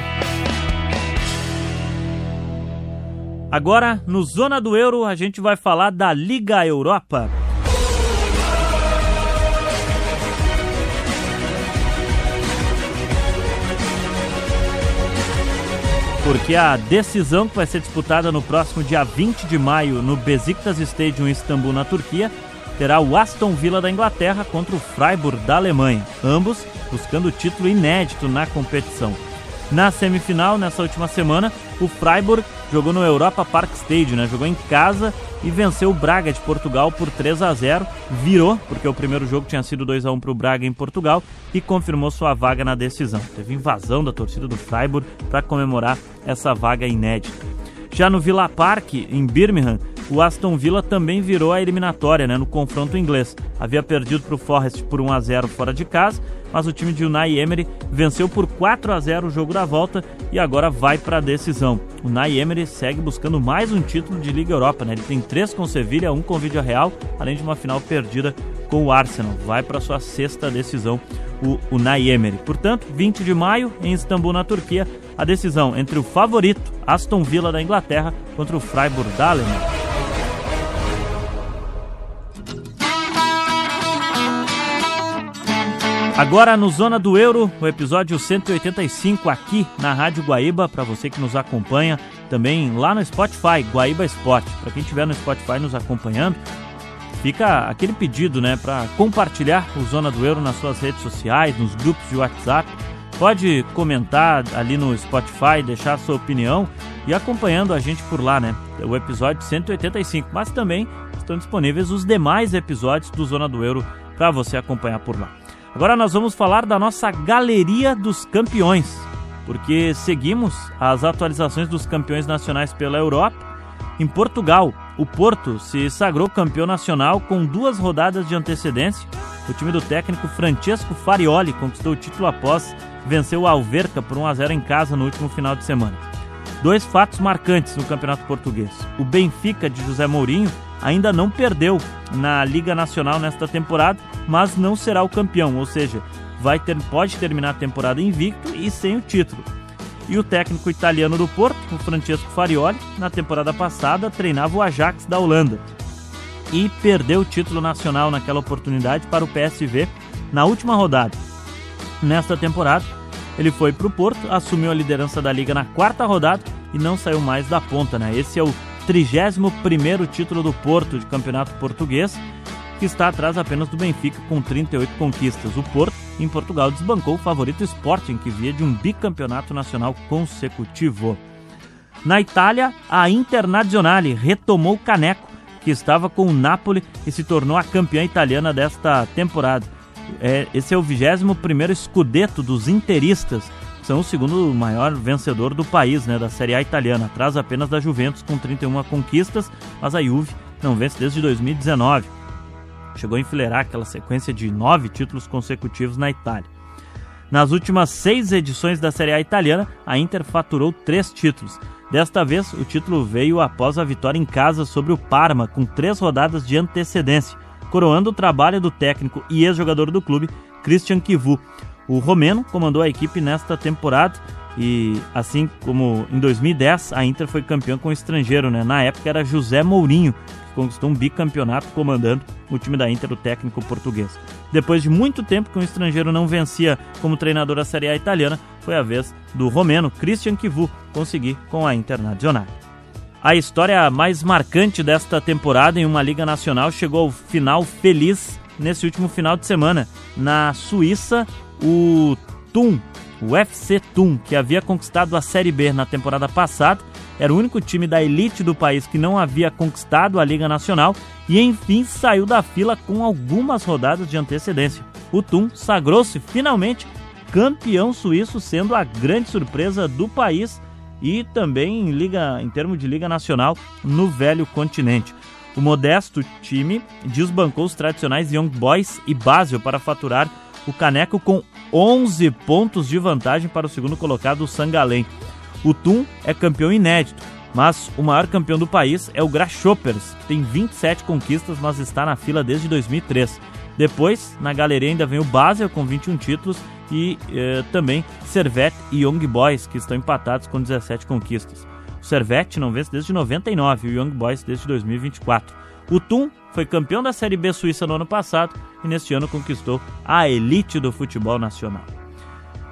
Agora, no Zona do Euro, a gente vai falar da Liga Europa. Porque a decisão que vai ser disputada no próximo dia 20 de maio no Beşiktaş Stadium em Istambul, na Turquia, terá o Aston Villa da Inglaterra contra o Freiburg da Alemanha, ambos buscando o título inédito na competição. Na semifinal, nessa última semana, o Freiburg jogou no Europa Park Stadium, jogou em casa e venceu o Braga de Portugal por 3-0, virou, porque o primeiro jogo tinha sido 2-1 para o Braga em Portugal, e confirmou sua vaga na decisão. Teve invasão da torcida do Freiburg para comemorar essa vaga inédita. Já no Villa Park, em Birmingham, o Aston Villa também virou a eliminatória, no confronto inglês. Havia perdido para o Forest por 1-0 fora de casa, mas o time de Unai Emery venceu por 4-0 o jogo da volta e agora vai para a decisão. O Unai Emery segue buscando mais um título de Liga Europa, Ele tem 3 com Sevilha, 1 com Villarreal, além de uma final perdida com o Arsenal. Vai para sua 6ª decisão o Unai Emery. Portanto, 20 de maio, em Istambul, na Turquia, a decisão entre o favorito Aston Villa da Inglaterra contra o Freiburg da Alemanha. Agora no Zona do Euro, o episódio 185 aqui na Rádio Guaíba, para você que nos acompanha também lá no Spotify, Guaíba Esporte. Para quem estiver no Spotify nos acompanhando, fica aquele pedido, para compartilhar o Zona do Euro nas suas redes sociais, nos grupos de WhatsApp. Pode comentar ali no Spotify, deixar a sua opinião e acompanhando a gente por lá, o episódio 185. Mas também estão disponíveis os demais episódios do Zona do Euro para você acompanhar por lá. Agora nós vamos falar da nossa Galeria dos Campeões, porque seguimos as atualizações dos campeões nacionais pela Europa. Em Portugal, o Porto se sagrou campeão nacional com 2 rodadas de antecedência o time do técnico Francesco Farioli conquistou o título após vencer o Alverca por 1-0 em casa no último final de semana. 2 fatos marcantes no Campeonato Português. O Benfica de José Mourinho ainda não perdeu na Liga Nacional nesta temporada, mas não será o campeão, ou seja, pode terminar a temporada invicto e sem o título. E o técnico italiano do Porto, o Francesco Farioli, na temporada passada treinava o Ajax da Holanda e perdeu o título nacional naquela oportunidade para o PSV na última rodada. Nesta temporada, ele foi para o Porto, assumiu a liderança da Liga na 4ª rodada e não saiu mais da ponta, né? Esse é o 31º título do Porto de campeonato português, que está atrás apenas do Benfica com 38 conquistas. O Porto, em Portugal, desbancou o favorito Sporting, que via de um bicampeonato nacional consecutivo. Na Itália, a Internazionale retomou o caneco, que estava com o Napoli e se tornou a campeã italiana desta temporada. Esse é o 21º Scudetto dos interistas, que são o segundo maior vencedor do país, né, da Série A italiana, atrás apenas da Juventus com 31 conquistas, mas a Juve não vence desde 2019. Chegou a enfileirar aquela sequência de 9 títulos consecutivos na Itália. Nas últimas 6 edições da Série A italiana, a Inter faturou 3 títulos. Desta vez, o título veio após a vitória em casa sobre o Parma, com 3 rodadas de antecedência, coroando o trabalho do técnico e ex-jogador do clube, Christian Chivu. O romeno comandou a equipe nesta temporada e, assim como em 2010, a Inter foi campeã com o estrangeiro, né? Na época era José Mourinho, que conquistou um bicampeonato comandando o time da Inter, o técnico português. Depois de muito tempo que um estrangeiro não vencia como treinador a Série A italiana, foi a vez do romeno Christian Chivu conseguir com a Internazionale. A história mais marcante desta temporada em uma Liga Nacional chegou ao final feliz nesse último final de semana. Na Suíça, o Thun, o FC Thun, que havia conquistado a Série B na temporada passada, era o único time da elite do país que não havia conquistado a Liga Nacional e enfim saiu da fila com algumas rodadas de antecedência. O Thun sagrou-se finalmente campeão suíço, sendo a grande surpresa do país e também em termos de Liga Nacional no velho continente. O modesto time desbancou os tradicionais Young Boys e Basel para faturar o caneco com 11 pontos de vantagem para o segundo colocado, o Sangalém. O Thun é campeão inédito, mas o maior campeão do país é o Grasshoppers, que tem 27 conquistas, mas está na fila desde 2003. Depois, na galeria ainda vem o Basel com 21 títulos e também Servette e Young Boys, que estão empatados com 17 conquistas. O Servette não vence desde 99 e o Young Boys desde 2024. O Thun foi campeão da Série B suíça no ano passado e neste ano conquistou a elite do futebol nacional.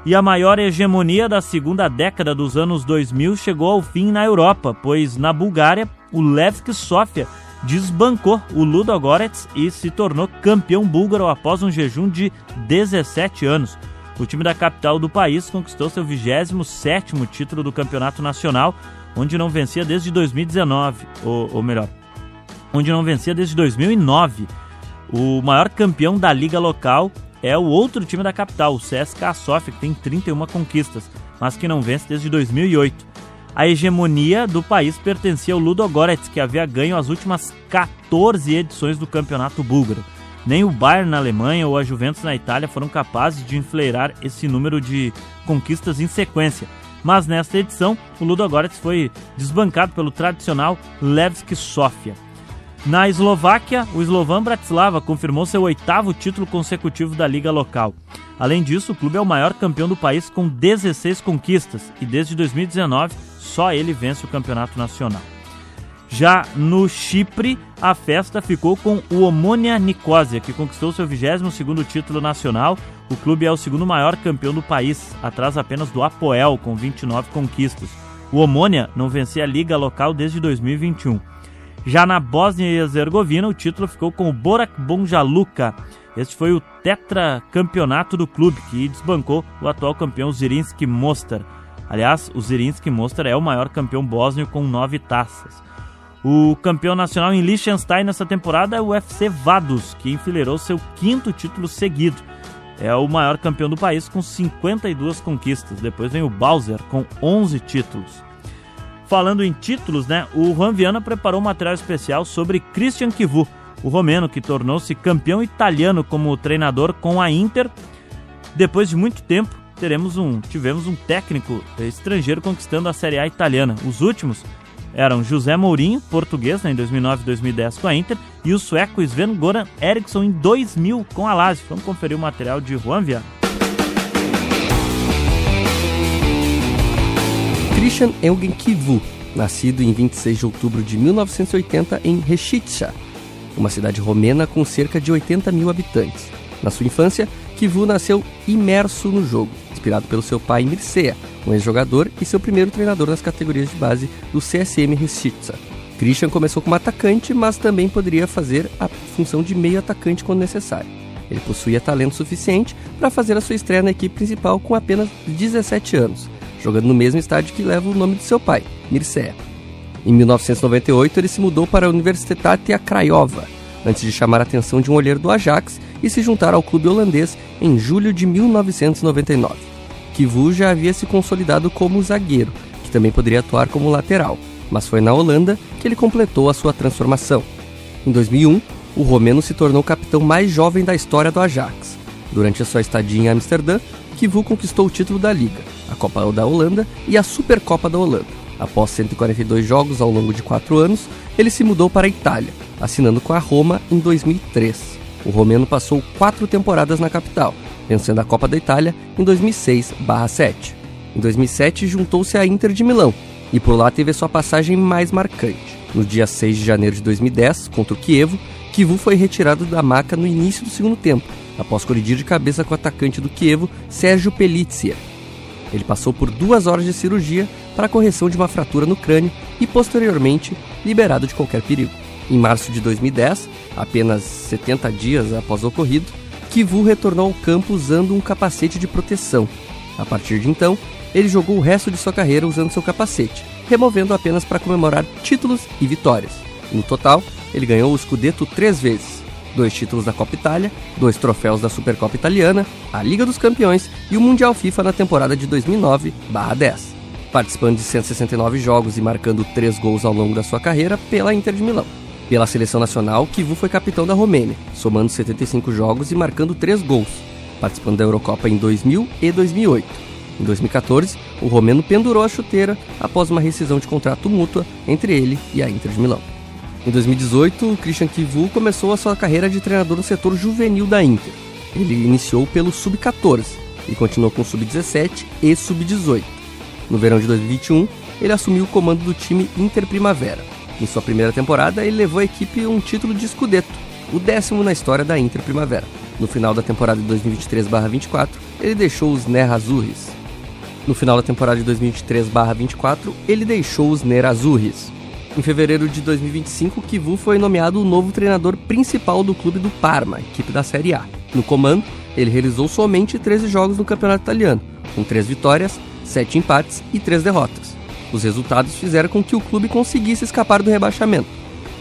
E a maior hegemonia da segunda década dos anos 2000 chegou ao fim na Europa, pois na Bulgária o Levski Sofia desbancou o Ludogorets e se tornou campeão búlgaro após um jejum de 17 anos. O time da capital do país conquistou seu 27º título do campeonato nacional, onde não vencia desde 2019, onde não vencia desde 2009. O maior campeão da liga local é o outro time da capital, o CSKA Sofia, que tem 31 conquistas, mas que não vence desde 2008. A hegemonia do país pertencia ao Ludogorets, que havia ganho as últimas 14 edições do campeonato búlgaro. Nem o Bayern na Alemanha ou a Juventus na Itália foram capazes de enfileirar esse número de conquistas em sequência. Mas nesta edição, o Ludogorets foi desbancado pelo tradicional Levski Sofia. Na Eslováquia, o Slovan Bratislava confirmou seu 8º título consecutivo da liga local. Além disso, o clube é o maior campeão do país com 16 conquistas e desde 2019 só ele vence o campeonato nacional. Já no Chipre, a festa ficou com o Omonia Nicosia, que conquistou seu 22º título nacional. O clube é o segundo maior campeão do país, atrás apenas do Apoel, com 29 conquistas. O Omonia não vencia a liga local desde 2021. Já na Bósnia e Herzegovina, o título ficou com o Borac Banja Luka. Este foi o tetracampeonato do clube, que desbancou o atual campeão Zrinjski Mostar. Aliás, o Zrinjski Mostar é o maior campeão bósnio com 9 taças. O campeão nacional em Liechtenstein nessa temporada é o FC Vaduz, que enfileirou seu 5º título seguido. É o maior campeão do país com 52 conquistas. Depois vem o Bauser com 11 títulos. Falando em títulos, né, o Juan Viana preparou um material especial sobre Christian Chivu, o romeno, que tornou-se campeão italiano como treinador com a Inter. Depois de muito tempo, tivemos um técnico estrangeiro conquistando a Série A italiana. Os últimos eram José Mourinho, português, em 2009 e 2010 com a Inter, e o sueco Sven-Göran Eriksson em 2000 com a Lazio. Vamos conferir o material de Juan Viana. Christian Eugen Kivu, nascido em 26 de outubro de 1980 em Recife, uma cidade romena com cerca de 80 mil habitantes. Na sua infância, Kivu nasceu imerso no jogo, inspirado pelo seu pai Mircea, um ex-jogador e seu primeiro treinador nas categorias de base do CSM Recife. Christian começou como atacante, mas também poderia fazer a função de meio atacante quando necessário. Ele possuía talento suficiente para fazer a sua estreia na equipe principal com apenas 17 anos, jogando no mesmo estádio que leva o nome de seu pai, Mircea. Em 1998, ele se mudou para a Universitatea Craiova, antes de chamar a atenção de um olheiro do Ajax e se juntar ao clube holandês em julho de 1999. Kivu já havia se consolidado como zagueiro, que também poderia atuar como lateral, mas foi na Holanda que ele completou a sua transformação. Em 2001, o romeno se tornou o capitão mais jovem da história do Ajax. Durante a sua estadia em Amsterdã, Kivu conquistou o título da Liga, a Copa da Holanda e a Supercopa da Holanda. Após 142 jogos ao longo de 4 anos, ele se mudou para a Itália, assinando com a Roma em 2003. O romeno passou 4 temporadas na capital, vencendo a Copa da Itália em 2006/7. Em 2007, juntou-se à Inter de Milão, e por lá teve a sua passagem mais marcante. No dia 6 de janeiro de 2010, contra o Chievo, Kivu foi retirado da maca no início do segundo tempo, após colidir de cabeça com o atacante do Chievo, Sérgio Pellissier. Ele passou por 2 horas de cirurgia para a correção de uma fratura no crânio e, posteriormente, liberado de qualquer perigo. Em março de 2010, apenas 70 dias após o ocorrido, Kivu retornou ao campo usando um capacete de proteção. A partir de então, ele jogou o resto de sua carreira usando seu capacete, removendo apenas para comemorar títulos e vitórias. No total, ele ganhou o Scudetto 3 vezes, 2 títulos da Copa Itália, 2 troféus da Supercopa Italiana, a Liga dos Campeões e o Mundial FIFA na temporada de 2009/10. Participando de 169 jogos e marcando 3 gols ao longo da sua carreira pela Inter de Milão. Pela seleção nacional, Kivu foi capitão da Romênia, somando 75 jogos e marcando 3 gols, participando da Eurocopa em 2000 e 2008. Em 2014, o romeno pendurou a chuteira após uma rescisão de contrato mútua entre ele e a Inter de Milão. Em 2018, o Christian Kivu começou a sua carreira de treinador no setor juvenil da Inter. Ele iniciou pelo Sub-14 e continuou com o Sub-17 e Sub-18. No verão de 2021, ele assumiu o comando do time Inter Primavera. Em sua primeira temporada, ele levou a equipe a um título de Scudetto, o 10º na história da Inter Primavera. No final da temporada de 2023/24, ele deixou os Nerazzurris. Em fevereiro de 2025, Kivu foi nomeado o novo treinador principal do clube do Parma, equipe da Série A. No comando, ele realizou somente 13 jogos no campeonato italiano, com 3 vitórias, 7 empates e 3 derrotas. Os resultados fizeram com que o clube conseguisse escapar do rebaixamento.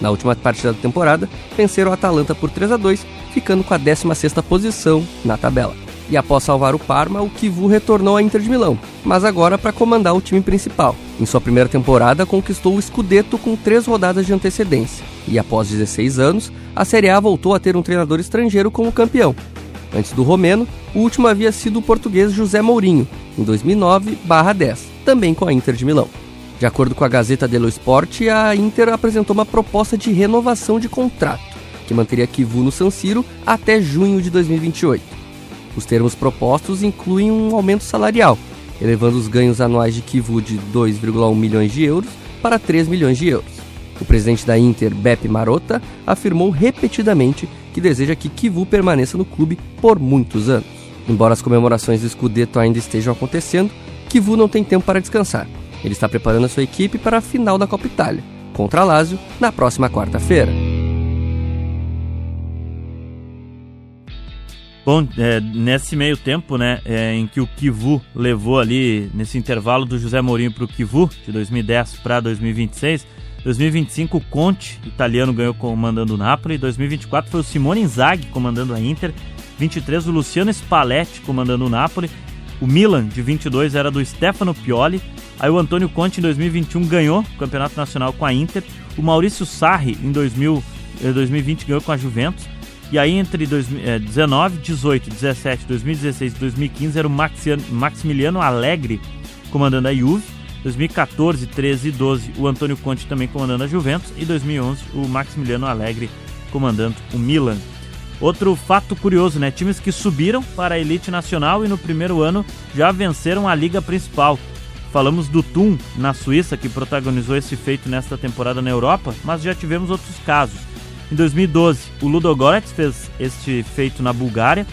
Na última partida da temporada, venceram o Atalanta por 3-2, ficando com a 16ª posição na tabela. E após salvar o Parma, o Kivu retornou à Inter de Milão, mas agora para comandar o time principal. Em sua primeira temporada, conquistou o Scudetto com 3 rodadas de antecedência. E após 16 anos, a Série A voltou a ter um treinador estrangeiro como campeão. Antes do romeno, o último havia sido o português José Mourinho, em 2009/10, também com a Inter de Milão. De acordo com a Gazzetta dello Sport, a Inter apresentou uma proposta de renovação de contrato, que manteria Kivu no San Siro até junho de 2028. Os termos propostos incluem um aumento salarial, elevando os ganhos anuais de Kivu de 2,1 milhões de euros para 3 milhões de euros. O presidente da Inter, Beppe Marotta, afirmou repetidamente que deseja que Kivu permaneça no clube por muitos anos. Embora as comemorações do Scudetto ainda estejam acontecendo, Kivu não tem tempo para descansar. Ele está preparando a sua equipe para a final da Copa Itália, contra a Lazio, na próxima quarta-feira. Bom, nesse meio tempo, em que o Kivu levou ali, nesse intervalo do José Mourinho para o Kivu, de 2010 para 2026, 2025 o Conte, italiano, ganhou comandando o Napoli, 2024 foi o Simone Inzaghi comandando a Inter, 23 o Luciano Spalletti comandando o Napoli, o Milan de 22 era do Stefano Pioli, aí o Antônio Conte em 2021 ganhou o Campeonato Nacional com a Inter, o Maurício Sarri em 2020 ganhou com a Juventus. E aí entre 19, 18, 17, 2016 e 2015 era o Maximiliano Allegri comandando a Juve. 2014, 13 e 12 o Antônio Conte também comandando a Juventus. E 2011 o Maximiliano Allegri comandando o Milan. Outro fato curioso, né? Times que subiram para a elite nacional e no primeiro ano já venceram a liga principal. Falamos do Thun, na Suíça, que protagonizou esse feito nesta temporada na Europa, mas já tivemos outros casos. Em 2012, o Ludogorets fez este feito na Bulgária.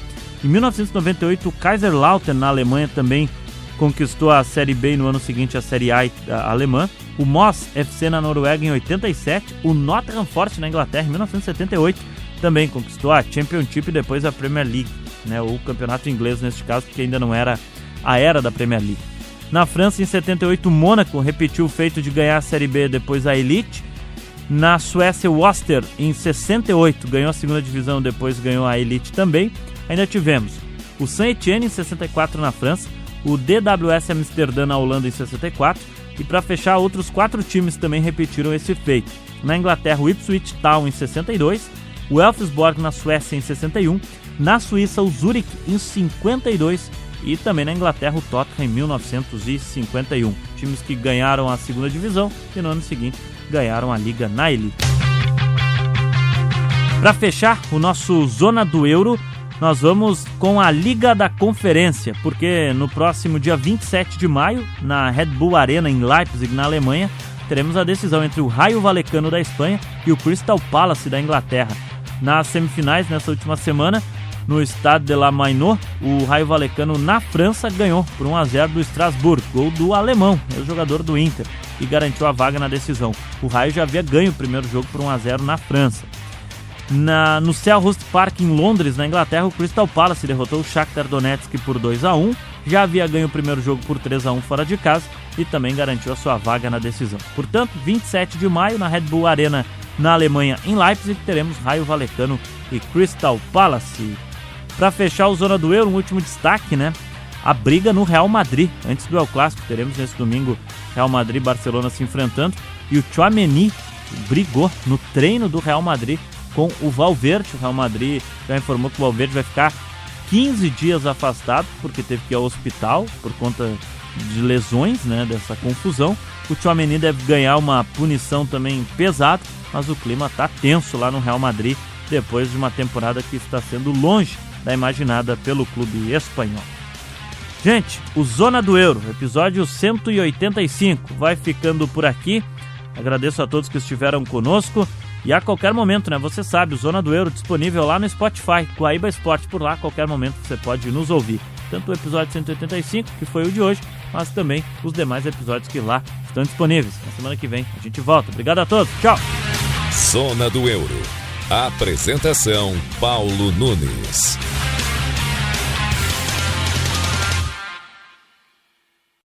Em 1998, o Kaiserslautern, na Alemanha, também conquistou a Série B e no ano seguinte a Série A alemã. O Moss FC na Noruega em 87. O Nottingham Forest na Inglaterra em 1978 também conquistou a Championship e depois a Premier League, né, o campeonato inglês neste caso, porque ainda não era a era da Premier League. Na França, em 78, o Mônaco repetiu o feito de ganhar a Série B depois a Elite. Na Suécia, o Worcester, em 68, ganhou a segunda divisão, depois ganhou a Elite também. Ainda tivemos o Saint-Étienne, em 64, na França, o DWS Amsterdã, na Holanda, em 64, e para fechar, outros 4 times também repetiram esse feito. Na Inglaterra, o Ipswich Town, em 62, o Elfsborg, na Suécia, em 61, na Suíça, o Zurich, em 52, e também na Inglaterra, o Tottenham, em 1951. Times que ganharam a segunda divisão e no ano seguinte ganharam a Liga na Elite. Para fechar o nosso Zona do Euro, nós vamos com a Liga da Conferência, porque no próximo dia 27 de maio, na Red Bull Arena em Leipzig, na Alemanha, teremos a decisão entre o Rayo Vallecano da Espanha e o Crystal Palace da Inglaterra. Nas semifinais, nessa última semana, no Stade de la Mainot, o Rayo Vallecano na França ganhou por 1-0 do Strasbourg, gol do alemão, o jogador do Inter, e garantiu a vaga na decisão. O Rayo já havia ganho o primeiro jogo por 1-0 na França. No Selhurst Park em Londres, na Inglaterra, o Crystal Palace derrotou o Shakhtar Donetsk por 2-1, já havia ganho o primeiro jogo por 3-1 fora de casa e também garantiu a sua vaga na decisão. Portanto, 27 de maio, na Red Bull Arena, na Alemanha, em Leipzig, teremos Rayo Vallecano e Crystal Palace. Para fechar o Zona do Euro, um último destaque, né? A briga no Real Madrid. Antes do El Clássico, teremos nesse domingo Real Madrid e Barcelona se enfrentando. E o Tchouaméni brigou no treino do Real Madrid com o Valverde. O Real Madrid já informou que o Valverde vai ficar 15 dias afastado, porque teve que ir ao hospital por conta de lesões, né, dessa confusão. O Tchouaméni deve ganhar uma punição também pesada, mas o clima está tenso lá no Real Madrid, depois de uma temporada que está sendo longe da imaginada pelo clube espanhol. Gente, o Zona do Euro, episódio 185, vai ficando por aqui. Agradeço a todos que estiveram conosco. E a qualquer momento, né, você sabe, o Zona do Euro disponível lá no Spotify, Guaíba Esporte por lá, a qualquer momento você pode nos ouvir. Tanto o episódio 185, que foi o de hoje, mas também os demais episódios que lá estão disponíveis. Na semana que vem a gente volta. Obrigado a todos, tchau! Zona do Euro. Apresentação Paulo Nunes.